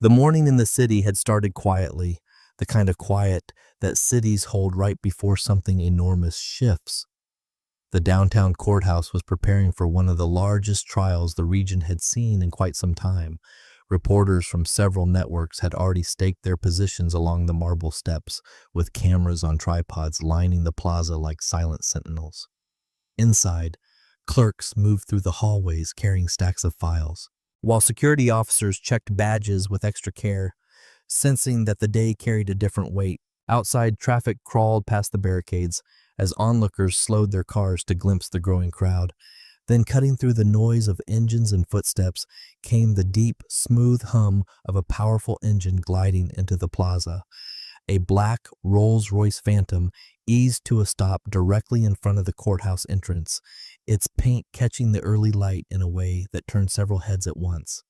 The morning in the city had started quietly, the kind of quiet that cities hold right before something enormous shifts. The downtown courthouse was preparing for one of the largest trials the region had seen in quite some time. Reporters from several networks had already staked their positions along the marble steps, with cameras on tripods lining the plaza like silent sentinels. Inside, clerks moved through the hallways carrying stacks of files, while security officers checked badges with extra care, sensing that the day carried a different weight. Outside, traffic crawled past the barricades as onlookers slowed their cars to glimpse the growing crowd. Then, cutting through the noise of engines and footsteps, came the deep, smooth hum of a powerful engine gliding into the plaza. A black Rolls-Royce Phantom eased to a stop directly in front of the courthouse entrance, its paint catching the early light in a way that turned several heads at once.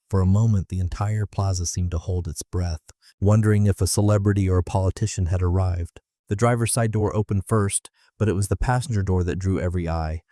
For a moment, the entire plaza seemed to hold its breath, wondering if a celebrity or a politician had arrived. The driver's side door opened first, but it was the passenger door that drew every eye.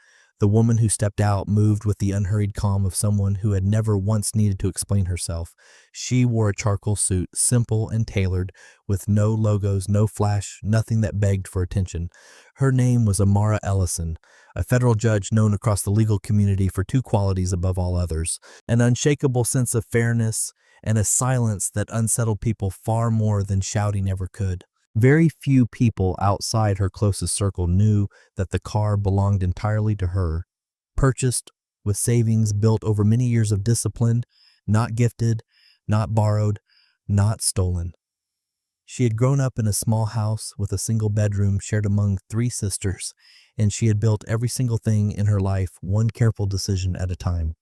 The woman who stepped out moved with the unhurried calm of someone who had never once needed to explain herself. She wore a charcoal suit, simple and tailored, with no logos, no flash, nothing that begged for attention. Her name was Amara Ellison, a federal judge known across the legal community for two qualities above all others: an unshakable sense of fairness and a silence that unsettled people far more than shouting ever could. Very few people outside her closest circle knew that the car belonged entirely to her, purchased with savings built over many years of discipline, not gifted, not borrowed, not stolen. She had grown up in a small house with a single bedroom shared among three sisters, and she had built every single thing in her life one careful decision at a time.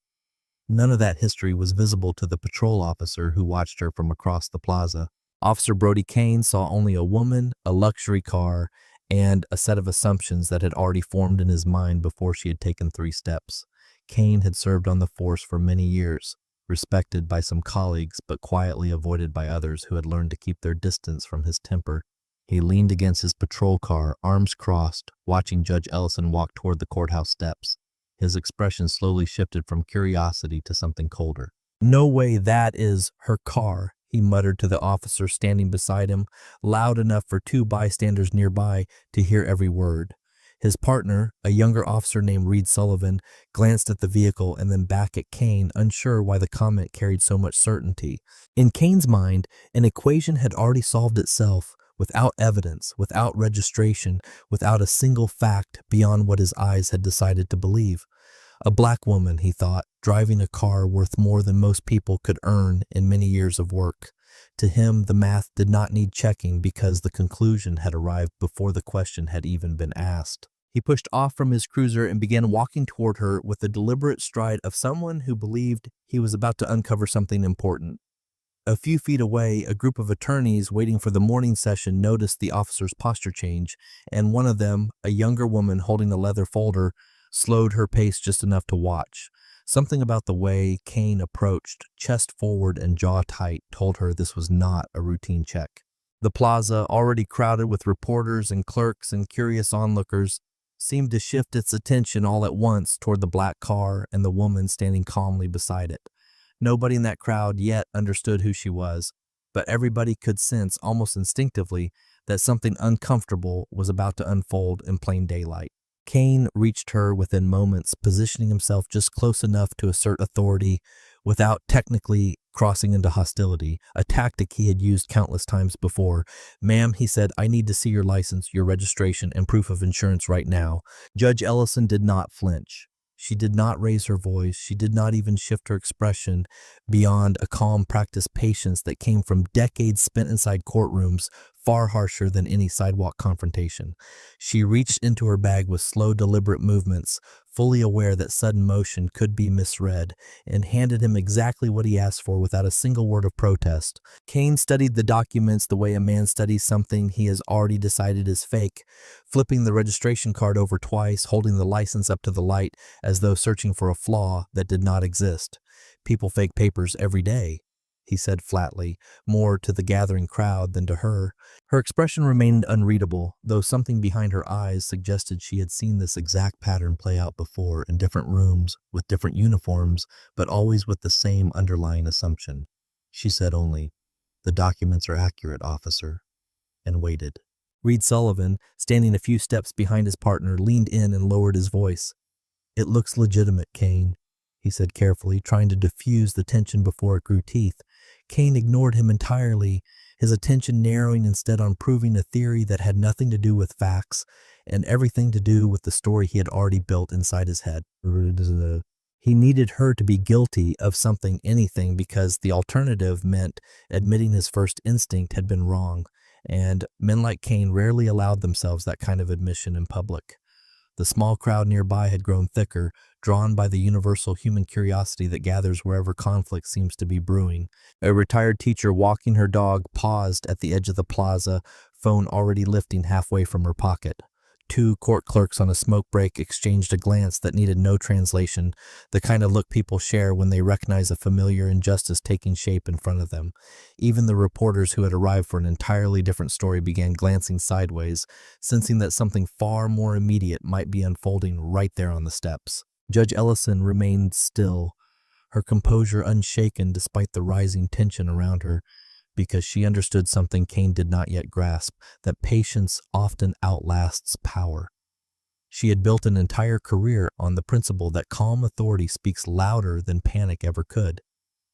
None of that history was visible to the patrol officer who watched her from across the plaza. Officer Brody Kane saw only a woman, a luxury car, and a set of assumptions that had already formed in his mind before she had taken 3 steps. Kane had served on the force for many years, respected by some colleagues but quietly avoided by others who had learned to keep their distance from his temper. He leaned against his patrol car, arms crossed, watching Judge Ellison walk toward the courthouse steps. His expression slowly shifted from curiosity to something colder. "No way that is her car," he muttered to the officer standing beside him, loud enough for 2 bystanders nearby to hear every word. His partner, a younger officer named Reed Sullivan, glanced at the vehicle and then back at Kane, unsure why the comment carried so much certainty. In Kane's mind, an equation had already solved itself, without evidence, without registration, without a single fact beyond what his eyes had decided to believe. A black woman, he thought, driving a car worth more than most people could earn in many years of work. To him, the math did not need checking because the conclusion had arrived before the question had even been asked. He pushed off from his cruiser and began walking toward her with the deliberate stride of someone who believed he was about to uncover something important. A few feet away, a group of attorneys waiting for the morning session noticed the officer's posture change, and one of them, a younger woman holding a leather folder, slowed her pace just enough to watch. Something about the way Kane approached, chest forward and jaw tight, told her this was not a routine check. The plaza, already crowded with reporters and clerks and curious onlookers, seemed to shift its attention all at once toward the black car and the woman standing calmly beside it. Nobody in that crowd yet understood who she was, but everybody could sense almost instinctively that something uncomfortable was about to unfold in plain daylight. Kane reached her within moments, positioning himself just close enough to assert authority without technically crossing into hostility, a tactic he had used countless times before. "Ma'am," he said, "I need to see your license, your registration, and proof of insurance right now." Judge Ellison did not flinch. She did not raise her voice. She did not even shift her expression beyond a calm, practiced patience that came from decades spent inside courtrooms, far harsher than any sidewalk confrontation. She reached into her bag with slow, deliberate movements, fully aware that sudden motion could be misread, and handed him exactly what he asked for without a single word of protest. Kane studied the documents the way a man studies something he has already decided is fake, flipping the registration card over twice, holding the license up to the light as though searching for a flaw that did not exist. "People fake papers every day," he said flatly, more to the gathering crowd than to her. Her expression remained unreadable, though something behind her eyes suggested she had seen this exact pattern play out before in different rooms, with different uniforms, but always with the same underlying assumption. She said only, "The documents are accurate, officer," and waited. Reed Sullivan, standing a few steps behind his partner, leaned in and lowered his voice. "It looks legitimate, Kane," he said carefully, trying to diffuse the tension before it grew teeth. Kane ignored him entirely, his attention narrowing instead on proving a theory that had nothing to do with facts and everything to do with the story he had already built inside his head. He needed her to be guilty of something, anything, because the alternative meant admitting his first instinct had been wrong, and men like Kane rarely allowed themselves that kind of admission in public. The small crowd nearby had grown thicker, drawn by the universal human curiosity that gathers wherever conflict seems to be brewing. A retired teacher walking her dog paused at the edge of the plaza, phone already lifting halfway from her pocket. Two court clerks on a smoke break exchanged a glance that needed no translation, the kind of look people share when they recognize a familiar injustice taking shape in front of them. Even the reporters who had arrived for an entirely different story began glancing sideways, sensing that something far more immediate might be unfolding right there on the steps. Judge Ellison remained still, her composure unshaken despite the rising tension around her, because she understood something Kane did not yet grasp, that patience often outlasts power. She had built an entire career on the principle that calm authority speaks louder than panic ever could,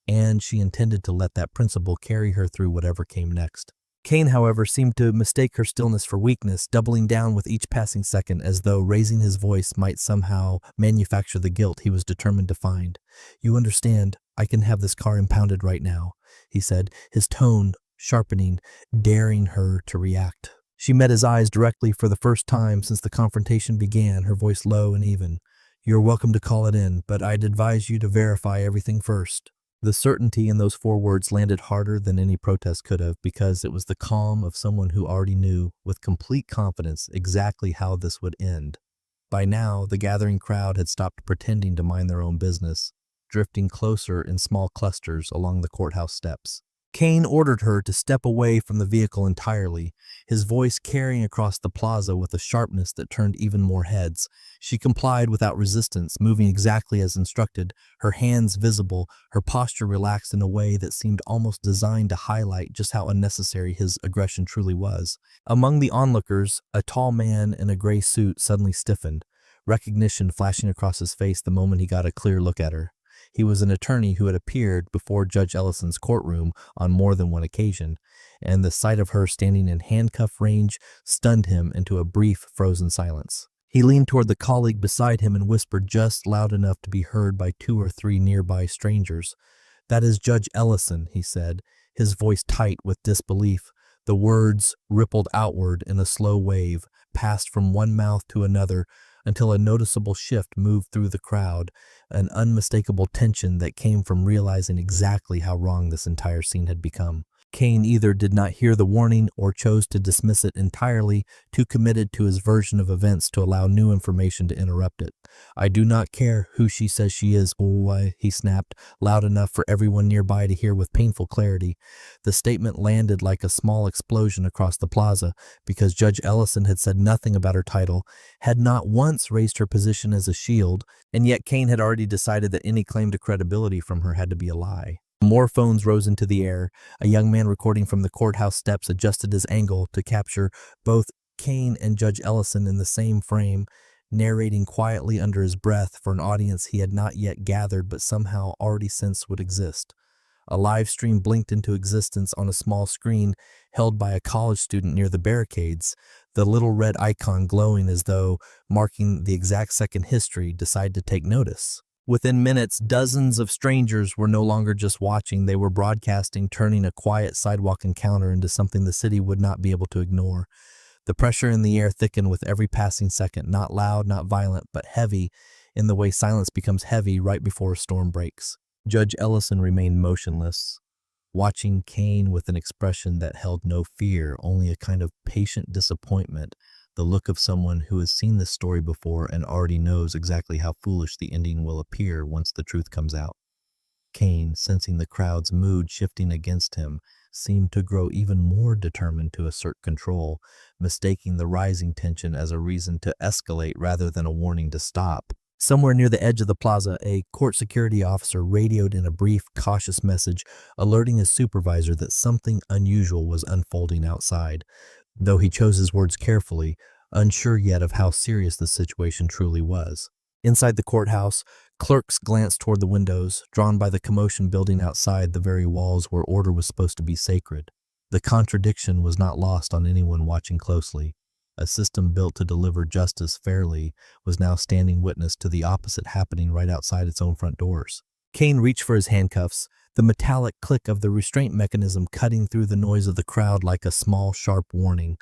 and she intended to let that principle carry her through whatever came next. Kane, however, seemed to mistake her stillness for weakness, doubling down with each passing second as though raising his voice might somehow manufacture the guilt he was determined to find. "You understand, I can have this car impounded right now," he said, his tone sharpening, daring her to react. She met his eyes directly for the first time since the confrontation began, her voice low and even. "You're welcome to call it in, but I'd advise you to verify everything first." The certainty in those 4 words landed harder than any protest could have, because it was the calm of someone who already knew, with complete confidence, exactly how this would end. By now, the gathering crowd had stopped pretending to mind their own business, drifting closer in small clusters along the courthouse steps. Kane ordered her to step away from the vehicle entirely, his voice carrying across the plaza with a sharpness that turned even more heads. She complied without resistance, moving exactly as instructed, her hands visible, her posture relaxed in a way that seemed almost designed to highlight just how unnecessary his aggression truly was. Among the onlookers, a tall man in a gray suit suddenly stiffened, recognition flashing across his face the moment he got a clear look at her. He was an attorney who had appeared before Judge Ellison's courtroom on more than one occasion, and the sight of her standing in handcuff range stunned him into a brief, frozen silence. He leaned toward the colleague beside him and whispered just loud enough to be heard by 2 or 3 nearby strangers. "That is Judge Ellison," he said, his voice tight with disbelief. The words rippled outward in a slow wave, passed from one mouth to another, until a noticeable shift moved through the crowd, an unmistakable tension that came from realizing exactly how wrong this entire scene had become. Kane either did not hear the warning or chose to dismiss it entirely, too committed to his version of events to allow new information to interrupt it. "I do not care who she says she is, boy," he snapped, loud enough for everyone nearby to hear with painful clarity. The statement landed like a small explosion across the plaza, because Judge Ellison had said nothing about her title, had not once raised her position as a shield, and yet Kane had already decided that any claim to credibility from her had to be a lie. More phones rose into the air. A young man recording from the courthouse steps adjusted his angle to capture both Kane and Judge Ellison in the same frame, narrating quietly under his breath for an audience he had not yet gathered but somehow already sensed would exist. A live stream blinked into existence on a small screen held by a college student near the barricades, the little red icon glowing as though marking the exact second history decided to take notice. Within minutes, dozens of strangers were no longer just watching, they were broadcasting, turning a quiet sidewalk encounter into something the city would not be able to ignore. The pressure in the air thickened with every passing second, not loud, not violent, but heavy, in the way silence becomes heavy right before a storm breaks. Judge Ellison remained motionless, watching Kane with an expression that held no fear, only a kind of patient disappointment, the look of someone who has seen this story before and already knows exactly how foolish the ending will appear once the truth comes out. Kane, sensing the crowd's mood shifting against him, seemed to grow even more determined to assert control, mistaking the rising tension as a reason to escalate rather than a warning to stop. Somewhere near the edge of the plaza, a court security officer radioed in a brief, cautious message, alerting his supervisor that something unusual was unfolding outside. Though he chose his words carefully, unsure yet of how serious the situation truly was. Inside the courthouse, clerks glanced toward the windows, drawn by the commotion building outside the very walls where order was supposed to be sacred. The contradiction was not lost on anyone watching closely. A system built to deliver justice fairly was now standing witness to the opposite happening right outside its own front doors. Kane reached for his handcuffs, the metallic click of the restraint mechanism cutting through the noise of the crowd like a small, sharp warning.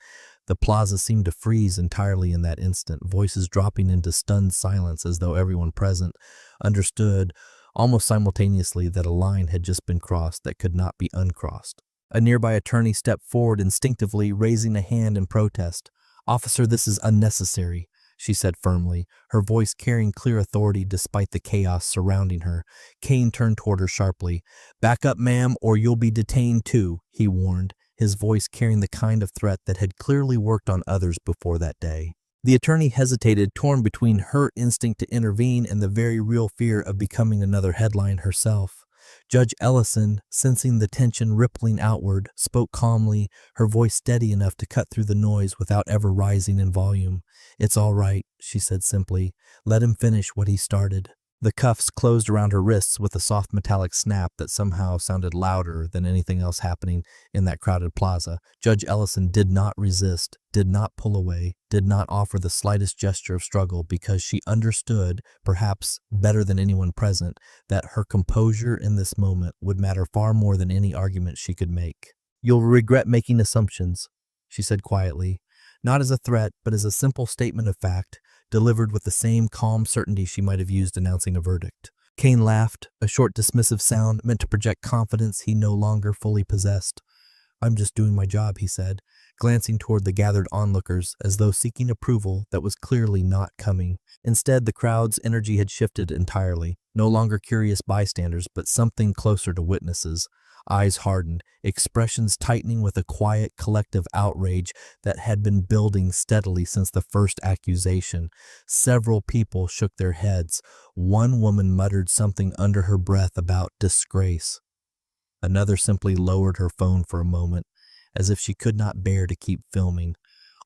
The plaza seemed to freeze entirely in that instant, voices dropping into stunned silence as though everyone present understood almost simultaneously that a line had just been crossed that could not be uncrossed. A nearby attorney stepped forward instinctively, raising a hand in protest. "Officer, this is unnecessary," she said firmly, her voice carrying clear authority despite the chaos surrounding her. Kane turned toward her sharply. "Back up, ma'am, or you'll be detained too," he warned, his voice carrying the kind of threat that had clearly worked on others before that day. The attorney hesitated, torn between her instinct to intervene and the very real fear of becoming another headline herself. Judge Ellison, sensing the tension rippling outward, spoke calmly, her voice steady enough to cut through the noise without ever rising in volume. "It's all right," she said simply. "Let him finish what he started." The cuffs closed around her wrists with a soft metallic snap that somehow sounded louder than anything else happening in that crowded plaza. Judge Ellison did not resist, did not pull away, did not offer the slightest gesture of struggle because she understood, perhaps better than anyone present, that her composure in this moment would matter far more than any argument she could make. "You'll regret making assumptions," she said quietly, not as a threat, but as a simple statement of fact, delivered with the same calm certainty she might have used announcing a verdict. Kane laughed, a short dismissive sound meant to project confidence he no longer fully possessed. "I'm just doing my job," he said, glancing toward the gathered onlookers as though seeking approval that was clearly not coming. Instead, the crowd's energy had shifted entirely, no longer curious bystanders, but something closer to witnesses. Eyes hardened, expressions tightening with a quiet, collective outrage that had been building steadily since the first accusation. Several people shook their heads. One woman muttered something under her breath about disgrace. Another simply lowered her phone for a moment, as if she could not bear to keep filming,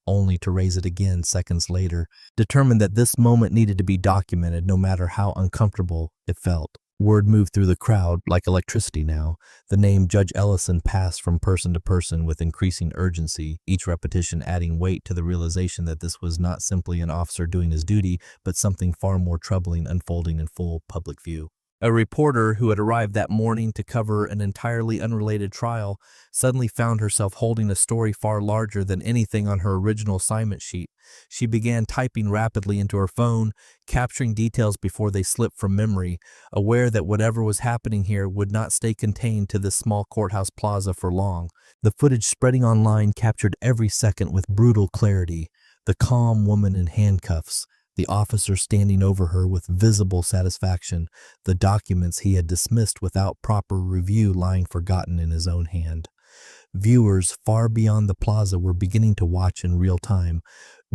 only to raise it again seconds later, determined that this moment needed to be documented no matter how uncomfortable it felt. Word moved through the crowd like electricity now. The name Judge Ellison passed from person to person with increasing urgency, each repetition adding weight to the realization that this was not simply an officer doing his duty, but something far more troubling unfolding in full public view. A reporter who had arrived that morning to cover an entirely unrelated trial suddenly found herself holding a story far larger than anything on her original assignment sheet. She began typing rapidly into her phone, capturing details before they slipped from memory, aware that whatever was happening here would not stay contained to this small courthouse plaza for long. The footage spreading online captured every second with brutal clarity. The calm woman in handcuffs, the officer standing over her with visible satisfaction, the documents he had dismissed without proper review lying forgotten in his own hand. Viewers far beyond the plaza were beginning to watch in real time,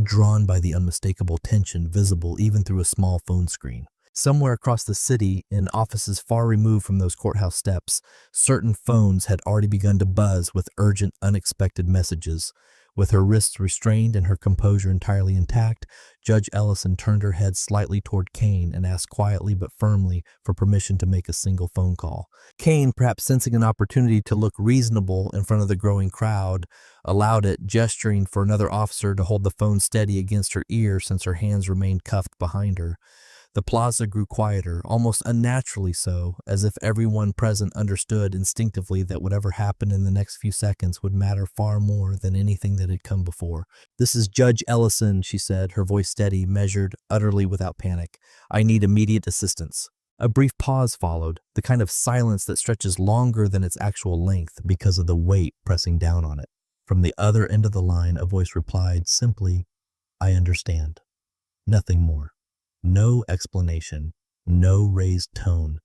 drawn by the unmistakable tension visible even through a small phone screen. Somewhere across the city, in offices far removed from those courthouse steps, certain phones had already begun to buzz with urgent, unexpected messages. With her wrists restrained and her composure entirely intact, Judge Ellison turned her head slightly toward Kane and asked quietly but firmly for permission to make a single phone call. Kane, perhaps sensing an opportunity to look reasonable in front of the growing crowd, allowed it, gesturing for another officer to hold the phone steady against her ear since her hands remained cuffed behind her. The plaza grew quieter, almost unnaturally so, as if everyone present understood instinctively that whatever happened in the next few seconds would matter far more than anything that had come before. "This is Judge Ellison," she said, her voice steady, measured, utterly without panic. "I need immediate assistance." A brief pause followed, the kind of silence that stretches longer than its actual length because of the weight pressing down on it. From the other end of the line, a voice replied simply, "I understand." Nothing more. No explanation, no raised tone,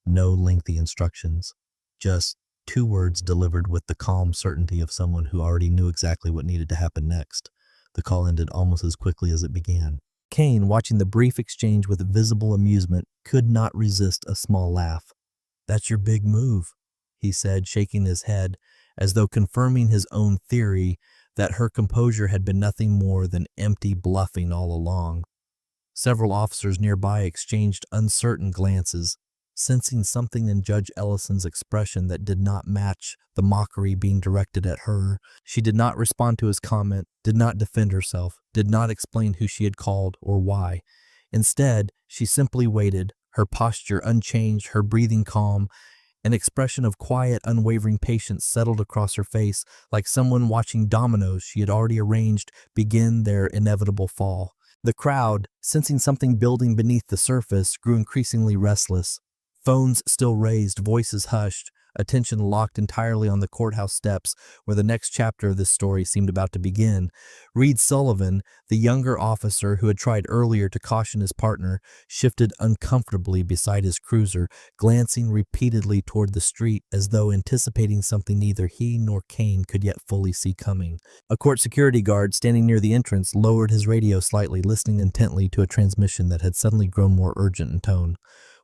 no lengthy instructions, just two words delivered with the calm certainty of someone who already knew exactly what needed to happen next. The call ended almost as quickly as it began. Kane, watching the brief exchange with visible amusement, could not resist a small laugh. "That's your big move," he said, shaking his head, as though confirming his own theory that her composure had been nothing more than empty bluffing all along. Several officers nearby exchanged uncertain glances, sensing something in Judge Ellison's expression that did not match the mockery being directed at her. She did not respond to his comment, did not defend herself, did not explain who she had called or why. Instead, she simply waited, her posture unchanged, her breathing calm. An expression of quiet, unwavering patience settled across her face, like someone watching dominoes she had already arranged begin their inevitable fall. The crowd, sensing something building beneath the surface, grew increasingly restless. Phones still raised, voices hushed, attention locked entirely on the courthouse steps where the next chapter of this story seemed about to begin. Reed Sullivan, the younger officer who had tried earlier to caution his partner, shifted uncomfortably beside his cruiser, glancing repeatedly toward the street as though anticipating something neither he nor Kane could yet fully see coming. A court security guard standing near the entrance lowered his radio slightly, listening intently to a transmission that had suddenly grown more urgent in tone.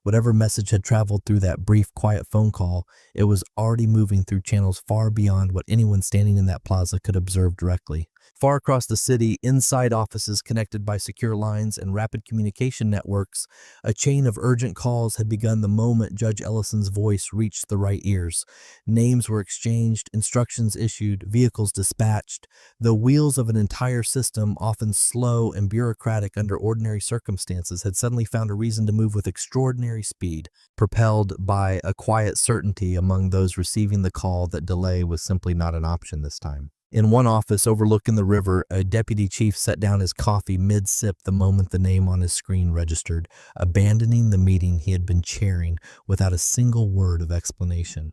Whatever message had traveled through that brief, quiet phone call, it was already moving through channels far beyond what anyone standing in that plaza could observe directly. Far across the city, inside offices connected by secure lines and rapid communication networks, a chain of urgent calls had begun the moment Judge Ellison's voice reached the right ears. Names were exchanged, instructions issued, vehicles dispatched. The wheels of an entire system, often slow and bureaucratic under ordinary circumstances, had suddenly found a reason to move with extraordinary speed, propelled by a quiet certainty among those receiving the call that delay was simply not an option this time. In one office overlooking the river, a deputy chief set down his coffee mid-sip the moment the name on his screen registered, abandoning the meeting he had been chairing without a single word of explanation.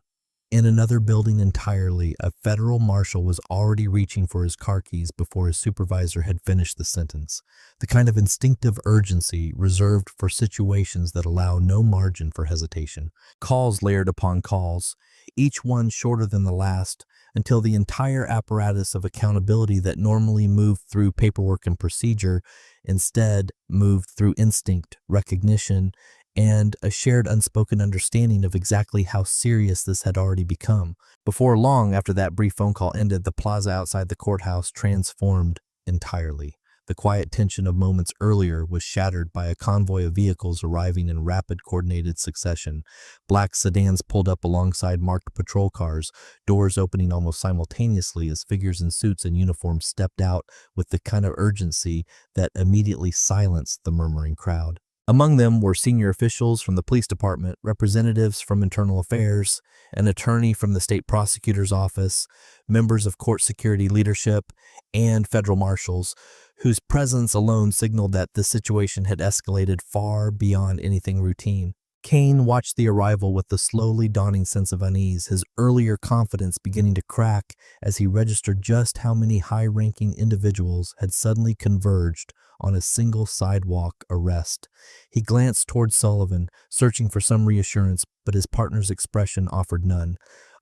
In another building entirely, a federal marshal was already reaching for his car keys before his supervisor had finished the sentence, the kind of instinctive urgency reserved for situations that allow no margin for hesitation. Calls layered upon calls, each one shorter than the last, until the entire apparatus of accountability that normally moved through paperwork and procedure instead moved through instinct, recognition, and a shared unspoken understanding of exactly how serious this had already become. Before long after that brief phone call ended, the plaza outside the courthouse transformed entirely. The quiet tension of moments earlier was shattered by a convoy of vehicles arriving in rapid, coordinated succession. Black sedans pulled up alongside marked patrol cars, doors opening almost simultaneously as figures in suits and uniforms stepped out with the kind of urgency that immediately silenced the murmuring crowd. Among them were senior officials from the police department, representatives from internal affairs, an attorney from the state prosecutor's office, members of court security leadership, and federal marshals, whose presence alone signaled that the situation had escalated far beyond anything routine. Kane watched the arrival with the slowly dawning sense of unease, his earlier confidence beginning to crack as he registered just how many high-ranking individuals had suddenly converged on a single sidewalk arrest. He glanced toward Sullivan, searching for some reassurance, but his partner's expression offered none.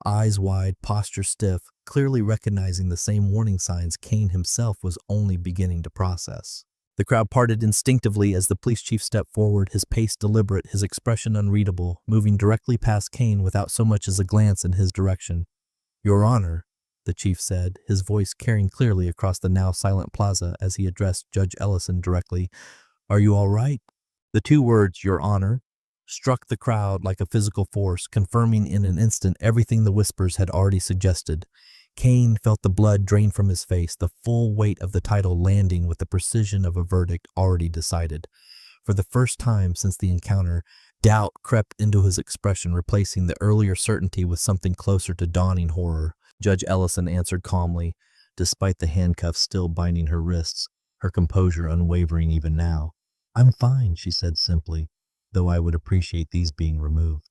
Eyes wide, posture stiff, clearly recognizing the same warning signs Kane himself was only beginning to process. The crowd parted instinctively as the police chief stepped forward, his pace deliberate, his expression unreadable, moving directly past Kane without so much as a glance in his direction. "Your Honor," the chief said, his voice carrying clearly across the now silent plaza as he addressed Judge Ellison directly. "Are you all right?" The two words, "Your Honor," struck the crowd like a physical force, confirming in an instant everything the whispers had already suggested. Kane felt the blood drain from his face, the full weight of the title landing with the precision of a verdict already decided. For the first time since the encounter, doubt crept into his expression, replacing the earlier certainty with something closer to dawning horror. Judge Ellison answered calmly, despite the handcuffs still binding her wrists, her composure unwavering even now. "I'm fine," she said simply, "though I would appreciate these being removed."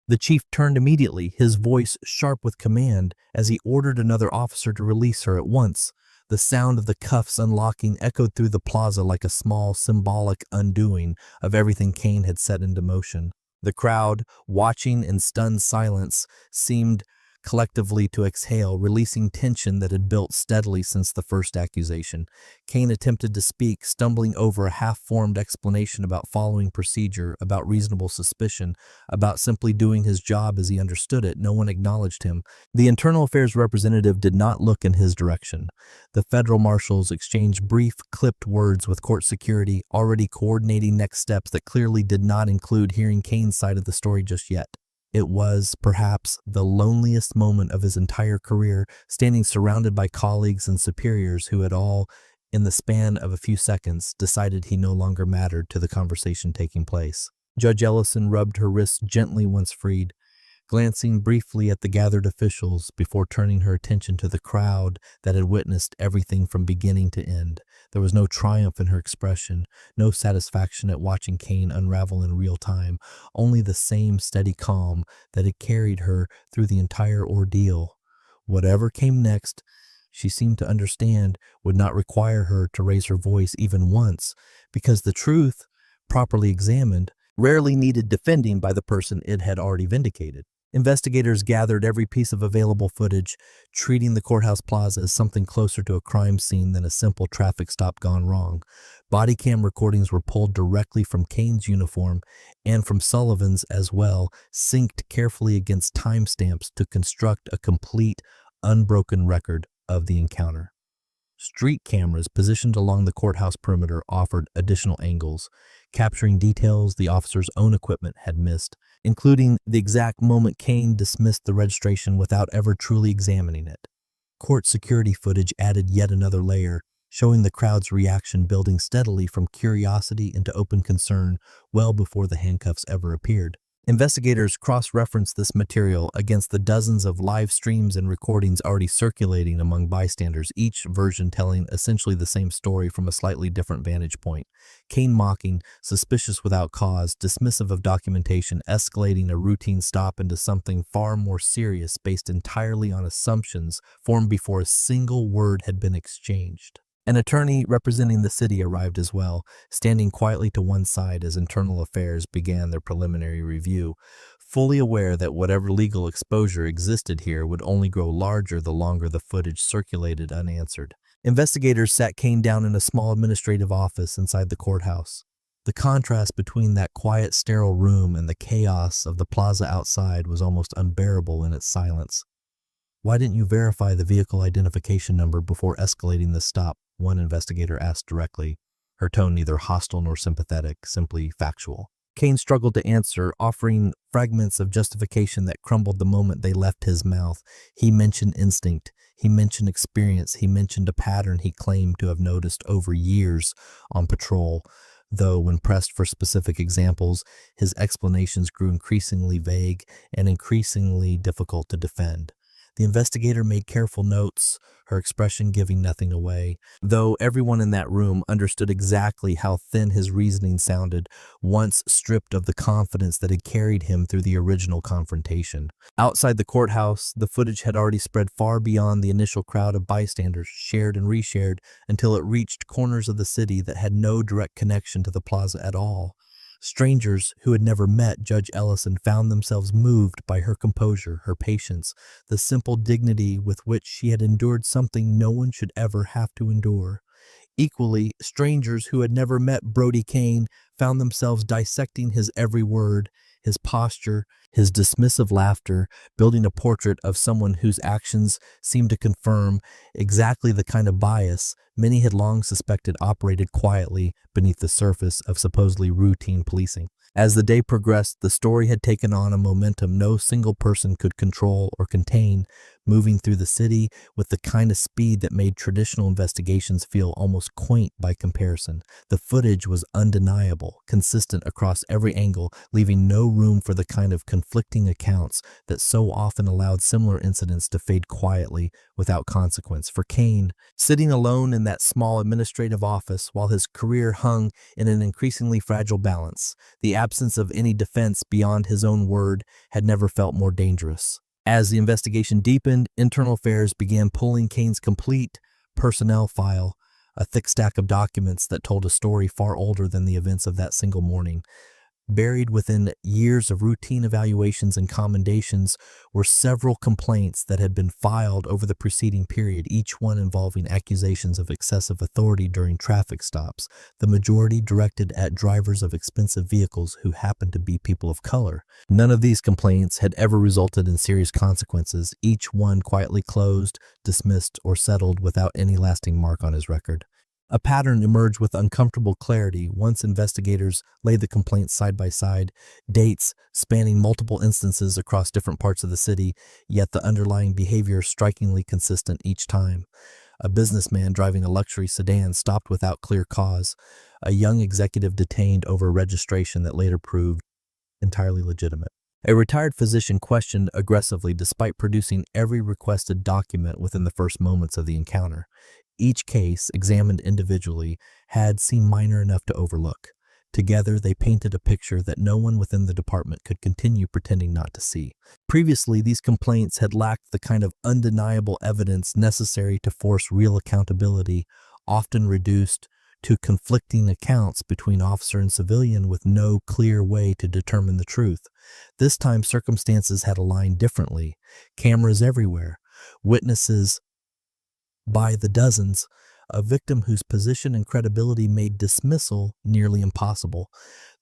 The chief turned immediately, his voice sharp with command, as he ordered another officer to release her at once. The sound of the cuffs unlocking echoed through the plaza like a small, symbolic undoing of everything Kane had set into motion. The crowd, watching in stunned silence, seemed collectively to exhale, releasing tension that had built steadily since the first accusation. Kane attempted to speak, stumbling over a half-formed explanation about following procedure, about reasonable suspicion, about simply doing his job as he understood it. No one acknowledged him. The Internal Affairs representative did not look in his direction. The federal marshals exchanged brief, clipped words with court security, already coordinating next steps that clearly did not include hearing Kane's side of the story just yet. It was, perhaps, the loneliest moment of his entire career, standing surrounded by colleagues and superiors who had all, in the span of a few seconds, decided he no longer mattered to the conversation taking place. Judge Ellison rubbed her wrists gently once freed, glancing briefly at the gathered officials before turning her attention to the crowd that had witnessed everything from beginning to end. There was no triumph in her expression, no satisfaction at watching Kane unravel in real time, only the same steady calm that had carried her through the entire ordeal. Whatever came next, she seemed to understand, would not require her to raise her voice even once, because the truth, properly examined, rarely needed defending by the person it had already vindicated. Investigators gathered every piece of available footage, treating the courthouse plaza as something closer to a crime scene than a simple traffic stop gone wrong. Body cam recordings were pulled directly from Kane's uniform and from Sullivan's as well, synced carefully against timestamps to construct a complete, unbroken record of the encounter. Street cameras positioned along the courthouse perimeter offered additional angles, capturing details the officer's own equipment had missed, including the exact moment Kane dismissed the registration without ever truly examining it. Court security footage added yet another layer, showing the crowd's reaction building steadily from curiosity into open concern well before the handcuffs ever appeared. Investigators cross-referenced this material against the dozens of live streams and recordings already circulating among bystanders, each version telling essentially the same story from a slightly different vantage point. Kane mocking, suspicious without cause, dismissive of documentation, escalating a routine stop into something far more serious based entirely on assumptions formed before a single word had been exchanged. An attorney representing the city arrived as well, standing quietly to one side as Internal Affairs began their preliminary review, fully aware that whatever legal exposure existed here would only grow larger the longer the footage circulated unanswered. Investigators sat Kane down in a small administrative office inside the courthouse. The contrast between that quiet, sterile room and the chaos of the plaza outside was almost unbearable in its silence. "Why didn't you verify the vehicle identification number before escalating the stop?" one investigator asked directly, her tone neither hostile nor sympathetic, simply factual. Kane struggled to answer, offering fragments of justification that crumbled the moment they left his mouth. He mentioned instinct, he mentioned experience, he mentioned a pattern he claimed to have noticed over years on patrol, though when pressed for specific examples, his explanations grew increasingly vague and increasingly difficult to defend. The investigator made careful notes, her expression giving nothing away, though everyone in that room understood exactly how thin his reasoning sounded once stripped of the confidence that had carried him through the original confrontation. Outside the courthouse, the footage had already spread far beyond the initial crowd of bystanders, shared and reshared, until it reached corners of the city that had no direct connection to the plaza at all. Strangers who had never met Judge Ellison found themselves moved by her composure, her patience, the simple dignity with which she had endured something no one should ever have to endure. Equally, strangers who had never met Brody Kane found themselves dissecting his every word, his posture, his dismissive laughter, building a portrait of someone whose actions seemed to confirm exactly the kind of bias many had long suspected operated quietly beneath the surface of supposedly routine policing. As the day progressed, the story had taken on a momentum no single person could control or contain, moving through the city with the kind of speed that made traditional investigations feel almost quaint by comparison. The footage was undeniable, consistent across every angle, leaving no room for the kind of conflicting accounts that so often allowed similar incidents to fade quietly without consequence. For Kane, sitting alone in that small administrative office while his career hung in an increasingly fragile balance, the absence of any defense beyond his own word had never felt more dangerous. As the investigation deepened, Internal Affairs began pulling Kane's complete personnel file, a thick stack of documents that told a story far older than the events of that single morning. Buried within years of routine evaluations and commendations were several complaints that had been filed over the preceding period, each one involving accusations of excessive authority during traffic stops, the majority directed at drivers of expensive vehicles who happened to be people of color. None of these complaints had ever resulted in serious consequences, each one quietly closed, dismissed, or settled without any lasting mark on his record. A pattern emerged with uncomfortable clarity once investigators laid the complaints side by side, dates spanning multiple instances across different parts of the city, yet the underlying behavior strikingly consistent each time. A businessman driving a luxury sedan stopped without clear cause. A young executive detained over registration that later proved entirely legitimate. A retired physician questioned aggressively despite producing every requested document within the first moments of the encounter. Each case, examined individually, had seemed minor enough to overlook. Together, they painted a picture that no one within the department could continue pretending not to see. Previously, these complaints had lacked the kind of undeniable evidence necessary to force real accountability, often reduced to conflicting accounts between officer and civilian with no clear way to determine the truth. This time, circumstances had aligned differently. Cameras everywhere, witnesses by the dozens, a victim whose position and credibility made dismissal nearly impossible.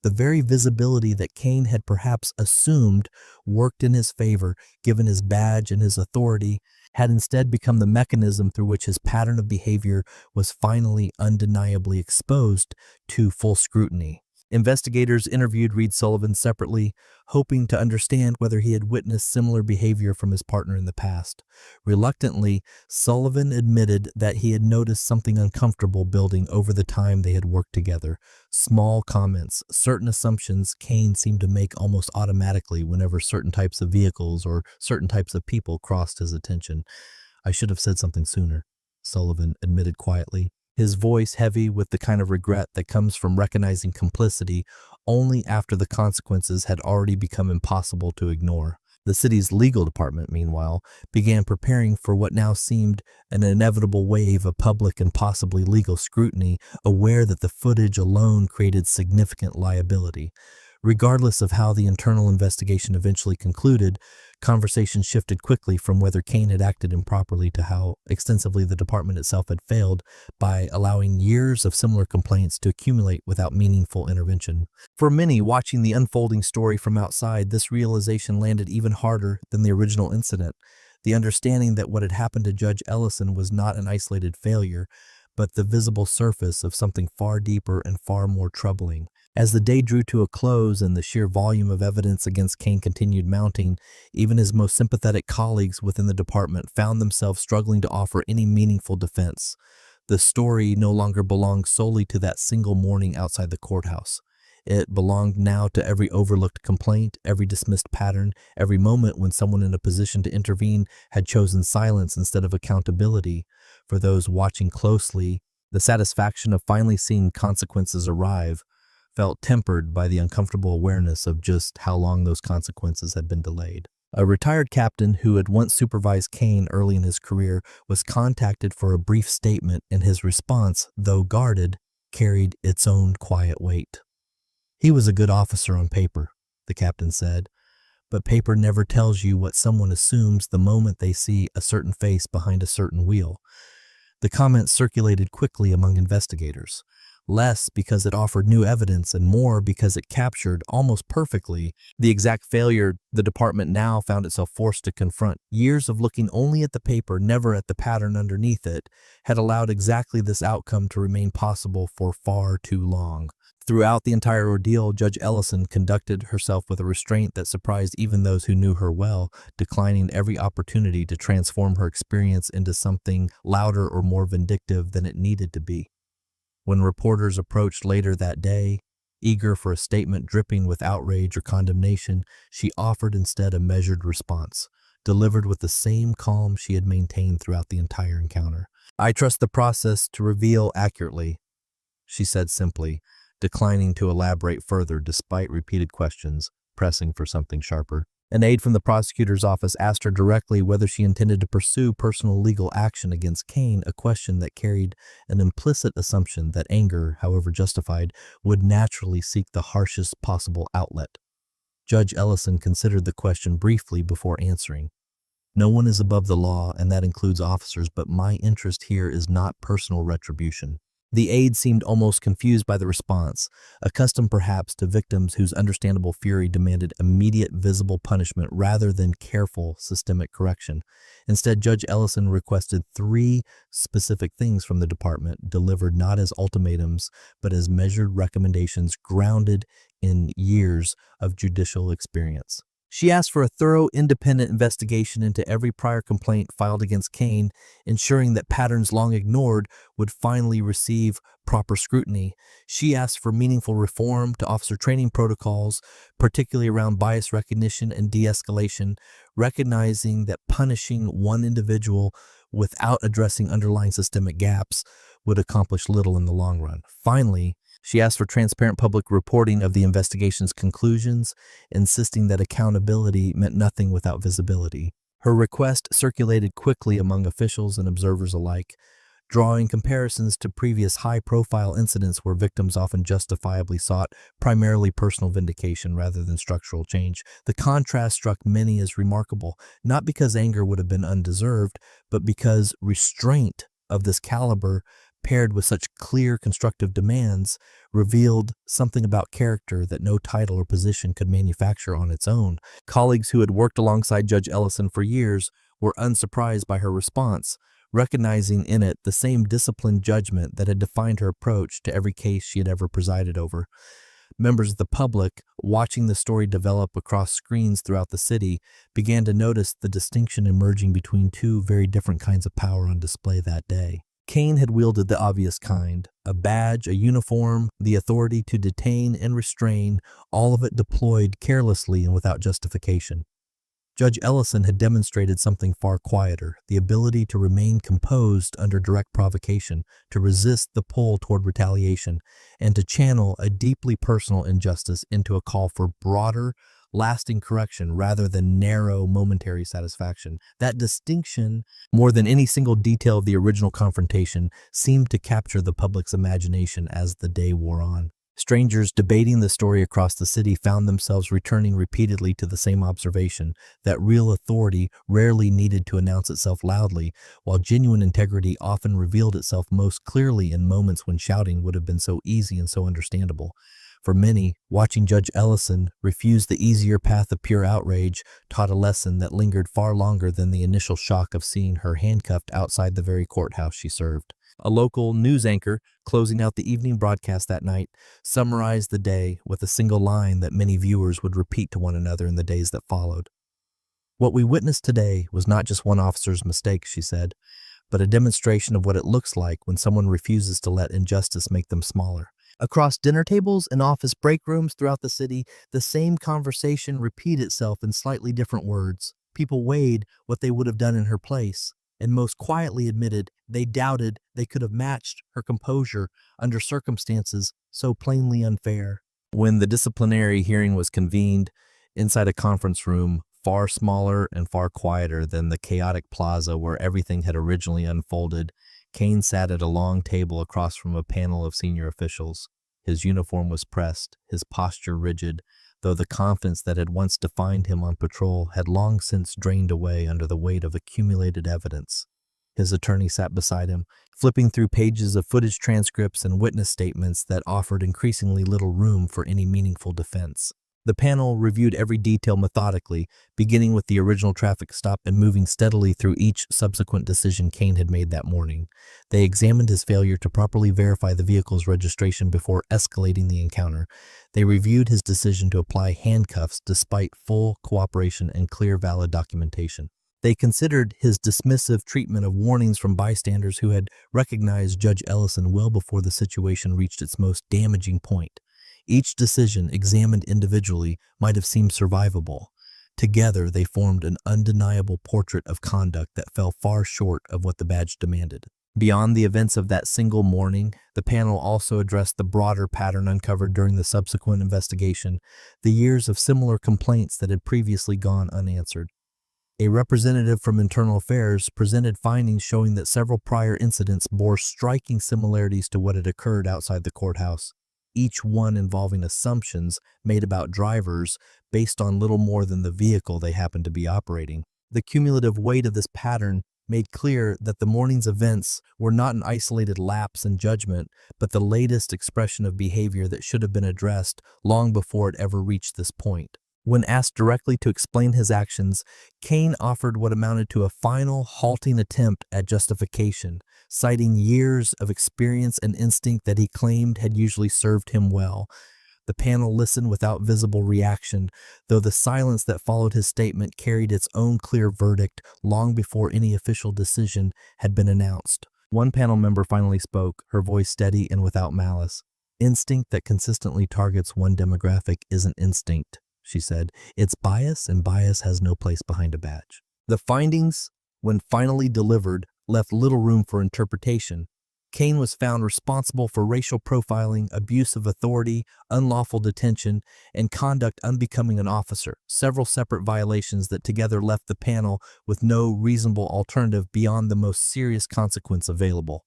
The very visibility that Kane had perhaps assumed worked in his favor, given his badge and his authority, had instead become the mechanism through which his pattern of behavior was finally undeniably exposed to full scrutiny. Investigators interviewed Reed Sullivan separately, hoping to understand whether he had witnessed similar behavior from his partner in the past. Reluctantly, Sullivan admitted that he had noticed something uncomfortable building over the time they had worked together. Small comments, certain assumptions Kane seemed to make almost automatically whenever certain types of vehicles or certain types of people crossed his attention. "I should have said something sooner," Sullivan admitted quietly, his voice heavy with the kind of regret that comes from recognizing complicity only after the consequences had already become impossible to ignore. The city's legal department, meanwhile, began preparing for what now seemed an inevitable wave of public and possibly legal scrutiny, aware that the footage alone created significant liability. Regardless of how the internal investigation eventually concluded, conversation shifted quickly from whether Kane had acted improperly to how extensively the department itself had failed by allowing years of similar complaints to accumulate without meaningful intervention. For many watching the unfolding story from outside, this realization landed even harder than the original incident. The understanding that what had happened to Judge Ellison was not an isolated failure, but the visible surface of something far deeper and far more troubling. As the day drew to a close and the sheer volume of evidence against Kane continued mounting, even his most sympathetic colleagues within the department found themselves struggling to offer any meaningful defense. The story no longer belonged solely to that single morning outside the courthouse. It belonged now to every overlooked complaint, every dismissed pattern, every moment when someone in a position to intervene had chosen silence instead of accountability. For those watching closely, the satisfaction of finally seeing consequences arrive felt tempered by the uncomfortable awareness of just how long those consequences had been delayed. A retired captain who had once supervised Kane early in his career was contacted for a brief statement, and his response, though guarded, carried its own quiet weight. "He was a good officer on paper," the captain said, "but paper never tells you what someone assumes the moment they see a certain face behind a certain wheel." The comment circulated quickly among investigators, less because it offered new evidence and more because it captured, almost perfectly, the exact failure the department now found itself forced to confront. Years of looking only at the paper, never at the pattern underneath it, had allowed exactly this outcome to remain possible for far too long. Throughout the entire ordeal, Judge Ellison conducted herself with a restraint that surprised even those who knew her well, declining every opportunity to transform her experience into something louder or more vindictive than it needed to be. When reporters approached later that day, eager for a statement dripping with outrage or condemnation, she offered instead a measured response, delivered with the same calm she had maintained throughout the entire encounter. "I trust the process to reveal accurately," she said simply, declining to elaborate further despite repeated questions, pressing for something sharper. An aide from the prosecutor's office asked her directly whether she intended to pursue personal legal action against Kane, a question that carried an implicit assumption that anger, however justified, would naturally seek the harshest possible outlet. Judge Ellison considered the question briefly before answering. No one is above the law, and that includes officers, but my interest here is not personal retribution. The aide seemed almost confused by the response, accustomed perhaps to victims whose understandable fury demanded immediate visible punishment rather than careful systemic correction. Instead, Judge Ellison requested 3 specific things from the department, delivered not as ultimatums, but as measured recommendations grounded in years of judicial experience. She asked for a thorough, independent investigation into every prior complaint filed against Kane, ensuring that patterns long ignored would finally receive proper scrutiny. She asked for meaningful reform to officer training protocols, particularly around bias recognition and de-escalation, recognizing that punishing one individual without addressing underlying systemic gaps would accomplish little in the long run. Finally, she asked for transparent public reporting of the investigation's conclusions, insisting that accountability meant nothing without visibility. Her request circulated quickly among officials and observers alike, drawing comparisons to previous high-profile incidents where victims often justifiably sought primarily personal vindication rather than structural change. The contrast struck many as remarkable, not because anger would have been undeserved, but because restraint of this caliber paired with such clear constructive demands, revealed something about character that no title or position could manufacture on its own. Colleagues who had worked alongside Judge Ellison for years were unsurprised by her response, recognizing in it the same disciplined judgment that had defined her approach to every case she had ever presided over. Members of the public, watching the story develop across screens throughout the city, began to notice the distinction emerging between 2 very different kinds of power on display that day. Kane had wielded the obvious kind, a badge, a uniform, the authority to detain and restrain, all of it deployed carelessly and without justification. Judge Ellison had demonstrated something far quieter, the ability to remain composed under direct provocation, to resist the pull toward retaliation, and to channel a deeply personal injustice into a call for broader, lasting correction rather than narrow, momentary satisfaction. That distinction, more than any single detail of the original confrontation, seemed to capture the public's imagination as the day wore on. Strangers debating the story across the city found themselves returning repeatedly to the same observation, that real authority rarely needed to announce itself loudly, while genuine integrity often revealed itself most clearly in moments when shouting would have been so easy and so understandable. For many, watching Judge Ellison refuse the easier path of pure outrage taught a lesson that lingered far longer than the initial shock of seeing her handcuffed outside the very courthouse she served. A local news anchor, closing out the evening broadcast that night, summarized the day with a single line that many viewers would repeat to one another in the days that followed. "What we witnessed today was not just one officer's mistake," she said, "but a demonstration of what it looks like when someone refuses to let injustice make them smaller." Across dinner tables and office break rooms throughout the city, the same conversation repeated itself in slightly different words. People weighed what they would have done in her place, and most quietly admitted they doubted they could have matched her composure under circumstances so plainly unfair. When the disciplinary hearing was convened, inside a conference room far smaller and far quieter than the chaotic plaza where everything had originally unfolded, Kane sat at a long table across from a panel of senior officials. His uniform was pressed, his posture rigid, though the confidence that had once defined him on patrol had long since drained away under the weight of accumulated evidence. His attorney sat beside him, flipping through pages of footage transcripts and witness statements that offered increasingly little room for any meaningful defense. The panel reviewed every detail methodically, beginning with the original traffic stop and moving steadily through each subsequent decision Kane had made that morning. They examined his failure to properly verify the vehicle's registration before escalating the encounter. They reviewed his decision to apply handcuffs despite full cooperation and clear, valid documentation. They considered his dismissive treatment of warnings from bystanders who had recognized Judge Ellison well before the situation reached its most damaging point. Each decision, examined individually, might have seemed survivable. Together, they formed an undeniable portrait of conduct that fell far short of what the badge demanded. Beyond the events of that single morning, the panel also addressed the broader pattern uncovered during the subsequent investigation, the years of similar complaints that had previously gone unanswered. A representative from Internal Affairs presented findings showing that several prior incidents bore striking similarities to what had occurred outside the courthouse, each one involving assumptions made about drivers based on little more than the vehicle they happened to be operating. The cumulative weight of this pattern made clear that the morning's events were not an isolated lapse in judgment, but the latest expression of behavior that should have been addressed long before it ever reached this point. When asked directly to explain his actions, Kane offered what amounted to a final, halting attempt at justification, citing years of experience and instinct that he claimed had usually served him well. The panel listened without visible reaction, though the silence that followed his statement carried its own clear verdict long before any official decision had been announced. One panel member finally spoke, her voice steady and without malice. "Instinct that consistently targets one demographic isn't instinct," she said. "It's bias, and bias has no place behind a badge." The findings, when finally delivered, left little room for interpretation. Kane was found responsible for racial profiling, abuse of authority, unlawful detention, and conduct unbecoming an officer, several separate violations that together left the panel with no reasonable alternative beyond the most serious consequence available.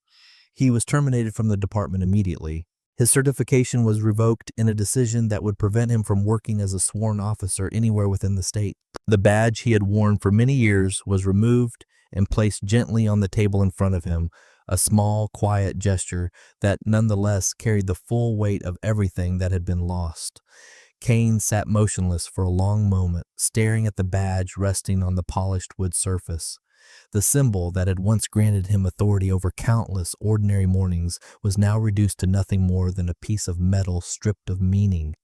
He was terminated from the department immediately. His certification was revoked in a decision that would prevent him from working as a sworn officer anywhere within the state. The badge he had worn for many years was removed and placed gently on the table in front of him, a small, quiet gesture that nonetheless carried the full weight of everything that had been lost. Kane sat motionless for a long moment, staring at the badge resting on the polished wood surface. The symbol that had once granted him authority over countless ordinary mornings was now reduced to nothing more than a piece of metal stripped of meaning.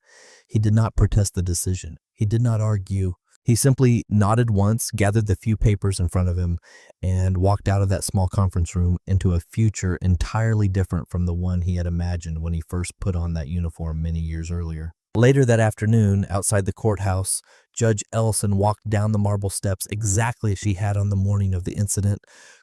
He did not protest the decision. He did not argue. He simply nodded once, gathered the few papers in front of him, and walked out of that small conference room into a future entirely different from the one he had imagined when he first put on that uniform many years earlier. Later that afternoon, outside the courthouse, Judge Ellison walked down the marble steps exactly as she had on the morning of the incident,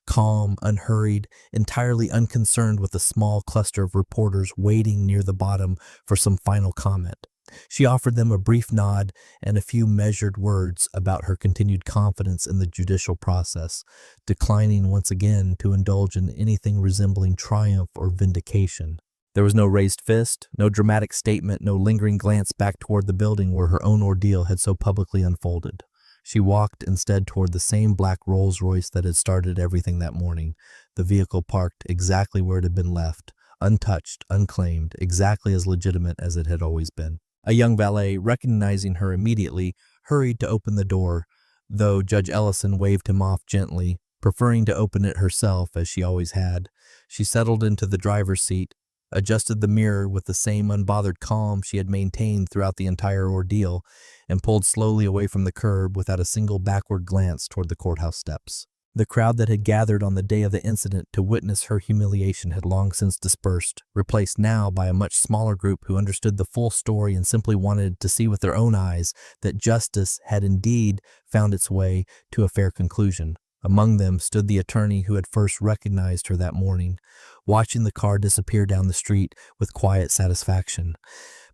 calm, unhurried, entirely unconcerned with the small cluster of reporters waiting near the bottom for some final comment. She offered them a brief nod and a few measured words about her continued confidence in the judicial process, declining once again to indulge in anything resembling triumph or vindication. There was no raised fist, no dramatic statement, no lingering glance back toward the building where her own ordeal had so publicly unfolded. She walked instead toward the same black Rolls-Royce that had started everything that morning, the vehicle parked exactly where it had been left, untouched, unclaimed, exactly as legitimate as it had always been. A young valet, recognizing her immediately, hurried to open the door, though Judge Ellison waved him off gently, preferring to open it herself as she always had. She settled into the driver's seat, adjusted the mirror with the same unbothered calm she had maintained throughout the entire ordeal, and pulled slowly away from the curb without a single backward glance toward the courthouse steps. The crowd that had gathered on the day of the incident to witness her humiliation had long since dispersed, replaced now by a much smaller group who understood the full story and simply wanted to see with their own eyes that justice had indeed found its way to a fair conclusion. Among them stood the attorney who had first recognized her that morning, watching the car disappear down the street with quiet satisfaction.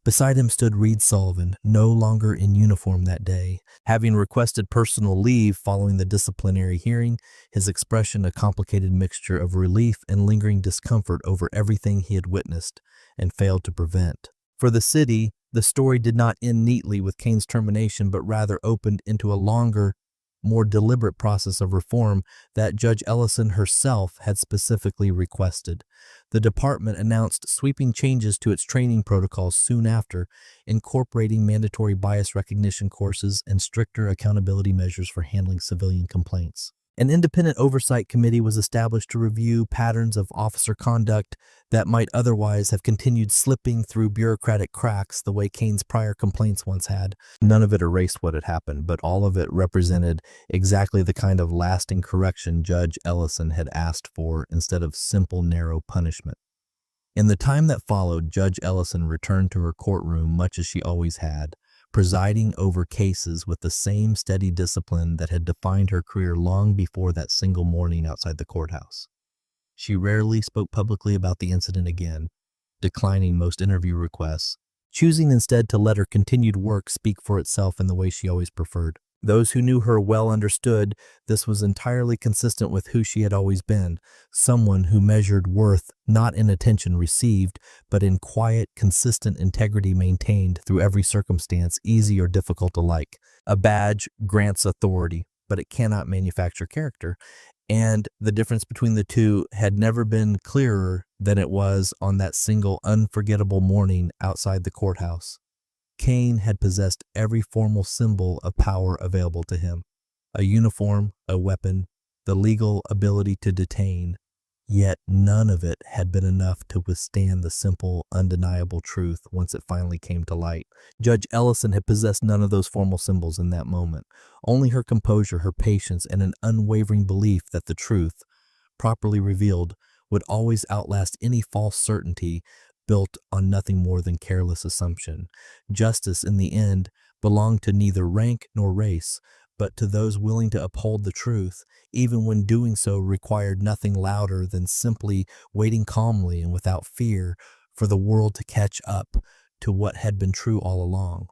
Beside him stood Reed Sullivan, no longer in uniform that day. Having requested personal leave following the disciplinary hearing, his expression a complicated mixture of relief and lingering discomfort over everything he had witnessed and failed to prevent. For the city, the story did not end neatly with Kane's termination, but rather opened into a longer, more deliberate process of reform that Judge Ellison herself had specifically requested. The department announced sweeping changes to its training protocols soon after, incorporating mandatory bias recognition courses and stricter accountability measures for handling civilian complaints. An independent oversight committee was established to review patterns of officer conduct that might otherwise have continued slipping through bureaucratic cracks the way Kane's prior complaints once had. None of it erased what had happened, but all of it represented exactly the kind of lasting correction Judge Ellison had asked for instead of simple, narrow punishment. In the time that followed, Judge Ellison returned to her courtroom much as she always had, presiding over cases with the same steady discipline that had defined her career long before that single morning outside the courthouse. She rarely spoke publicly about the incident again, declining most interview requests, choosing instead to let her continued work speak for itself in the way she always preferred. Those who knew her well understood this was entirely consistent with who she had always been, someone who measured worth not in attention received, but in quiet, consistent integrity maintained through every circumstance, easy or difficult alike. A badge grants authority, but it cannot manufacture character. And the difference between the two had never been clearer than it was on that single unforgettable morning outside the courthouse. Kane had possessed every formal symbol of power available to him: a uniform, a weapon, the legal ability to detain. Yet none of it had been enough to withstand the simple, undeniable truth once it finally came to light. Judge Ellison had possessed none of those formal symbols in that moment. Only her composure, her patience, and an unwavering belief that the truth, properly revealed, would always outlast any false certainty built on nothing more than careless assumption. Justice, in the end, belonged to neither rank nor race, but to those willing to uphold the truth, even when doing so required nothing louder than simply waiting calmly and without fear for the world to catch up to what had been true all along.